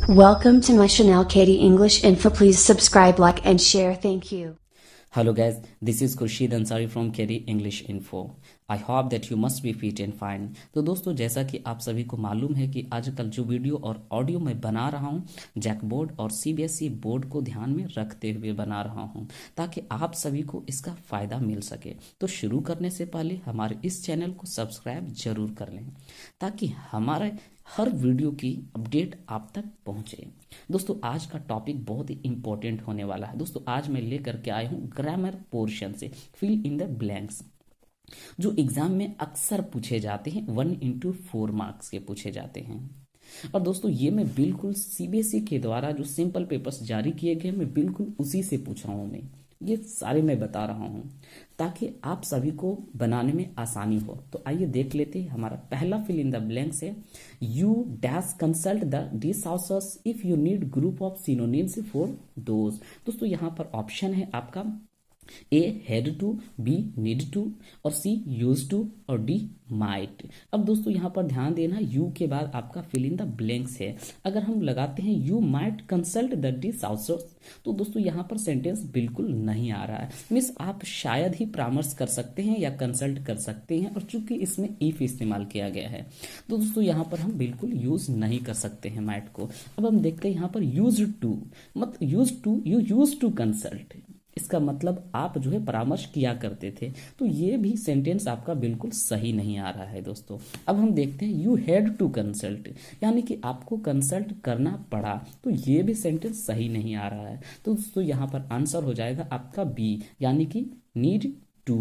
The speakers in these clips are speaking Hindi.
Welcome to my Chanel Katie English Info. Please subscribe, like, and share. Thank you. Hello guys, this is Khurshid Ansari from Katie English Info. I hope that you must be fit and fine. तो दोस्तों, जैसा कि आप सभी को मालूम है कि आजकल जो वीडियो और ऑडियो मैं बना रहा हूँ जैक बोर्ड और सीबीएसई बोर्ड को ध्यान में रखते हुए बना रहा हूँ ताकि आप सभी को इसका फ़ायदा मिल सके। तो शुरू करने से पहले हमारे इस चैनल को सब्सक्राइब जरूर कर लें ताकि हमारे हर वीडियो की अपडेट आप तक पहुंचे। दोस्तों, आज का टॉपिक बहुत ही इंपॉर्टेंट होने वाला है। दोस्तों, आज मैं लेकर के आया हूं ग्रामर पोर्शन से फिल इन द ब्लैंक्स, जो एग्जाम में अक्सर पूछे जाते हैं। 1x4 मार्क्स के पूछे जाते हैं। और दोस्तों, ये मैं बिल्कुल सीबीएसई के द्वारा जो सिंपल पेपर्स जारी किए गए मैं बिल्कुल उसी से पूछ रहा हूँ। मैं ये सारे मैं बता रहा हूँ ताकि आप सभी को बनाने में आसानी हो। तो आइए देख लेते हैं। हमारा पहला फिल इन द ब्लैंक्स है you dash consult the the sources if you need group of synonyms for those. दोस्तों, यहाँ पर ऑप्शन है आपका A had to, B need to, और सी यूज टू, और डी माइट। अब दोस्तों, यहाँ पर ध्यान देना, यू के बाद आपका फिल इन द ब्लैंक्स है। अगर हम लगाते हैं you might consult the the sources, तो दोस्तों यहाँ पर सेंटेंस बिल्कुल नहीं आ रहा है। मीन्स आप शायद ही परामर्श कर सकते हैं या कंसल्ट कर सकते हैं, और चूंकि इसमें इफ इस्तेमाल किया गया है तो दोस्तों यहाँ पर हम बिल्कुल यूज नहीं कर सकते हैं माइट को। अब हम देखते हैं यहाँ पर यूज टू, मत use to, you use to consult, इसका मतलब आप जो है परामर्श किया करते थे। तो ये भी सेंटेंस आपका बिल्कुल सही नहीं आ रहा है दोस्तों। अब हम देखते हैं यू हैड टू कंसल्ट, यानी कि आपको कंसल्ट करना पड़ा, तो ये भी सेंटेंस सही नहीं आ रहा है। तो दोस्तों यहाँ पर आंसर हो जाएगा आपका बी, यानी कि नीड टू।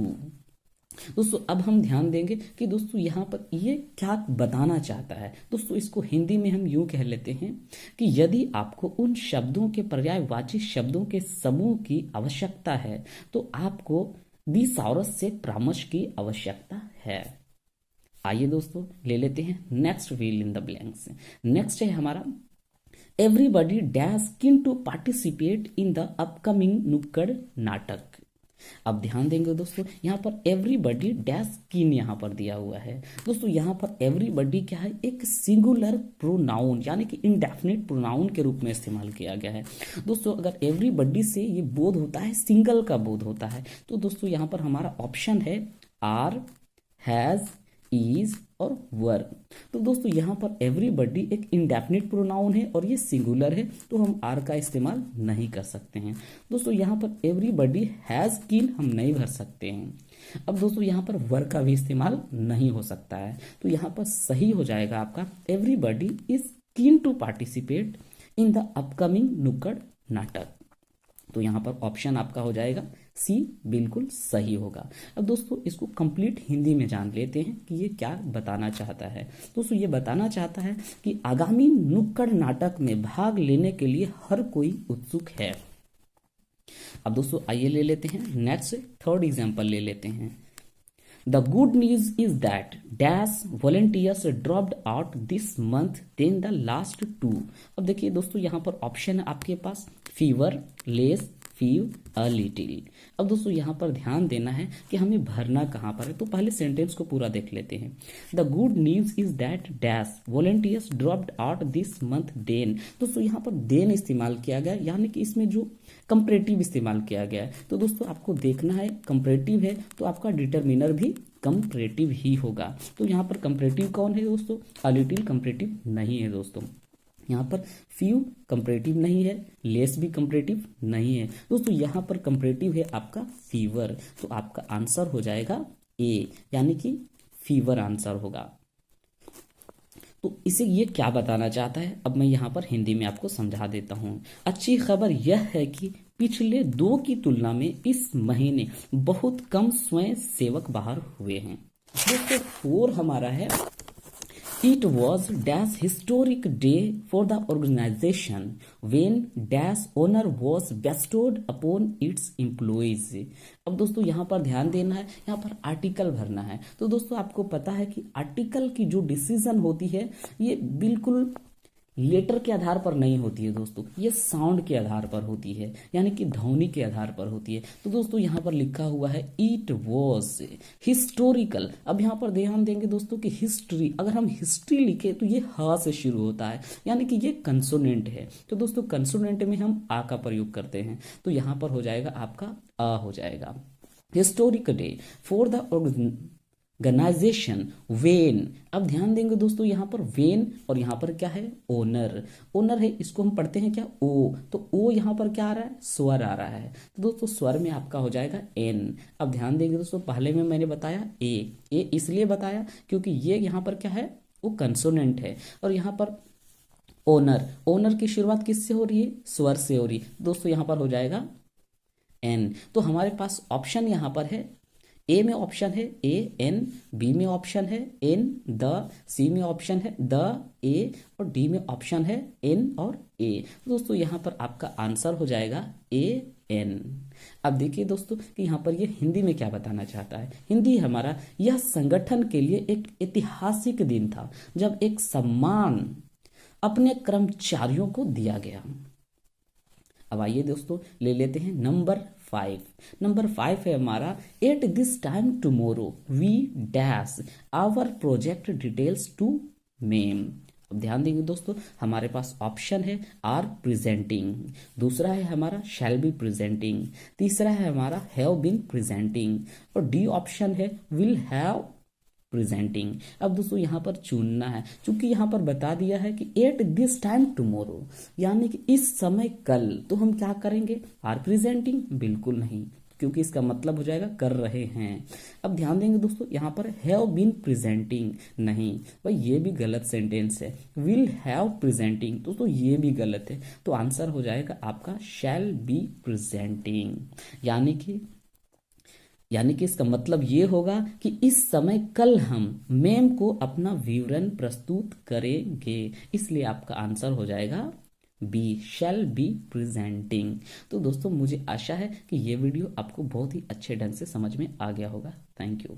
दोस्तों, अब हम ध्यान देंगे कि दोस्तों यहाँ पर ये क्या बताना चाहता है। दोस्तों, इसको हिंदी में हम यूं कह लेते हैं कि यदि आपको उन शब्दों के पर्यायवाची शब्दों के समूह की आवश्यकता है तो आपको थिसॉरस से परामर्श की आवश्यकता है। आइए दोस्तों, ले लेते हैं next fill in the blanks. Next है हमारा everybody dash keen to participate in the upcoming नुक्कड़ नाटक। अब ध्यान देंगे दोस्तों, यहाँ पर एवरीबॉडी डैश कीन यहाँ पर दिया हुआ है। दोस्तों, यहाँ पर एवरीबॉडी क्या है, एक सिंगुलर प्रोनाउन यानी कि इंडेफिनिट प्रोनाउन के रूप में इस्तेमाल किया गया है। दोस्तों, अगर एवरीबॉडी से ये बोध होता है, सिंगल का बोध होता है, तो दोस्तों यहाँ पर हमारा ऑप्शन है आर, हैज, इज और वर। तो दोस्तों यहाँ पर एवरीबॉडी एक इंडेफिनिट प्रोनाउन है और ये सिंगुलर है, तो हम आर का इस्तेमाल नहीं कर सकते हैं। दोस्तों, यहाँ पर एवरीबॉडी हैज कीन हम नहीं भर सकते हैं। अब दोस्तों यहाँ पर वर का भी इस्तेमाल नहीं हो सकता है, तो यहाँ पर सही हो जाएगा आपका everybody is keen to participate in the upcoming नुक्कड़ नाटक। तो यहाँ पर ऑप्शन आपका हो जाएगा सी, बिल्कुल सही होगा। अब दोस्तों, इसको कंप्लीट हिंदी में जान लेते हैं कि ये क्या बताना चाहता है। दोस्तों, ये बताना चाहता है कि आगामी नुक्कड़ नाटक में भाग लेने के लिए हर कोई उत्सुक है। अब दोस्तों आइए ले लेते हैं नेक्स्ट थर्ड एग्जांपल ले लेते हैं। The good news is that dash volunteers dropped out this month than the last two। अब देखिए दोस्तों, यहाँ पर ऑप्शन है आपके पास फीवर, लेस, फीव, अ लिटिल। अब दोस्तों यहाँ पर ध्यान देना है कि हमें भरना कहाँ पर है। तो पहले सेंटेंस को पूरा देख लेते हैं। The good news is that dash volunteers dropped out this month then. दोस्तों यहाँ पर देन इस्तेमाल किया गया, यानी कि इसमें जो कंपैरेटिव इस्तेमाल किया गया है। तो दोस्तों आपको देखना है, कंपैरेटिव है तो आपका डिटरमिनर भी कंपैरेटिव ही होगा। तो यहाँ पर कंपैरेटिव कौन है दोस्तों, अ लिटिल कंपैरेटिव नहीं है दोस्तों। यहाँ पर फ्यू कंपैरेटिव नहीं है, लेस भी कंपैरेटिव नहीं है दोस्तों। यहाँ पर कंपैरेटिव है आपका फीवर, तो आपका आंसर हो जाएगा ए, यानी कि फीवर आंसर होगा। तो इसे ये क्या बताना चाहता है, अब मैं यहाँ पर हिंदी में आपको समझा देता हूँ। अच्छी खबर यह है कि पिछले 2 की तुलना में इस महीने बहुत कम स्वयं सेवक बाहर हुए हैं। दोस्तों 4 हमारा है It was dash historic day for the organization when dash honor was bestowed upon its employees। अब दोस्तों यहाँ पर ध्यान देना है, यहाँ पर आर्टिकल भरना है। तो दोस्तों आपको पता है कि आर्टिकल की जो डिसीजन होती है ये बिल्कुल लेटर के आधार पर नहीं होती है दोस्तों, ये साउंड के आधार पर होती है, यानी कि ध्वनि के आधार पर होती है। तो दोस्तों यहाँ पर लिखा हुआ है इट वॉज हिस्टोरिकल। अब यहाँ पर ध्यान देंगे दोस्तों कि हिस्ट्री, अगर हम हिस्ट्री लिखे तो ये हा से शुरू होता है, यानी कि ये कंसोनेंट है। तो दोस्तों कंसोनेंट में हम आ का प्रयोग करते हैं, तो यहाँ पर हो जाएगा आपका आ हो जाएगा। Historic day for the organization when. अब ध्यान देंगे दोस्तों यहाँ पर वेन और यहाँ पर क्या है ओनर, ओनर है, इसको हम पढ़ते हैं क्या ओ, तो ओ यहाँ पर क्या आ रहा है स्वर आ रहा है, तो दोस्तों स्वर में आपका हो जाएगा एन। अब ध्यान देंगे दोस्तों पहले में मैंने बताया ए इसलिए बताया क्योंकि ये यहाँ पर क्या है वो कंसोनेंट है, और यहाँ पर ओनर, ओनर की शुरुआत किससे हो रही है स्वर से हो रही है, दोस्तों यहाँ पर हो जाएगा एन। तो हमारे पास ऑप्शन यहाँ पर है, ए में ऑप्शन है ए एन, बी में ऑप्शन है एन द, सी में ऑप्शन है द ए, और डी में ऑप्शन है एन और ए। दोस्तों यहाँ पर आपका आंसर हो जाएगा ए एन। अब देखिए दोस्तों कि यहाँ पर ये हिंदी में क्या बताना चाहता है। हिंदी हमारा, यह संगठन के लिए एक ऐतिहासिक दिन था जब एक सम्मान अपने कर्मचारियों को दिया गया। अब आइए दोस्तों ले लेते हैं नंबर 5। नंबर 5 है हमारा at this time tomorrow we dash our project details to ma'am. अब ध्यान देंगे दोस्तों हमारे पास ऑप्शन है आर प्रेजेंटिंग, दूसरा है हमारा शैल बी प्रेजेंटिंग, तीसरा है हमारा हैव बीन प्रेजेंटिंग, और डी ऑप्शन है विल हैव प्रेजेंटिंग। अब दोस्तों यहाँ पर चुनना है, क्योंकि यहाँ पर बता दिया है कि एट दिस टाइम टुमारो, यानी कि इस समय कल, तो हम क्या करेंगे आर प्रेजेंटिंग, बिल्कुल नहीं, क्योंकि इसका मतलब हो जाएगा कर रहे हैं। अब ध्यान देंगे दोस्तों यहाँ पर हैव बीन प्रेजेंटिंग, नहीं भाई ये भी गलत सेंटेंस है। विल हैव प्रेजेंटिंग, दोस्तों ये भी गलत है, तो आंसर हो जाएगा आपका शैल बी प्रेजेंटिंग। यानी कि इसका मतलब ये होगा कि इस समय कल हम मैम को अपना विवरण प्रस्तुत करेंगे, इसलिए आपका आंसर हो जाएगा बी शैल बी प्रेजेंटिंग। तो दोस्तों मुझे आशा है कि ये वीडियो आपको बहुत ही अच्छे ढंग से समझ में आ गया होगा। Thank you.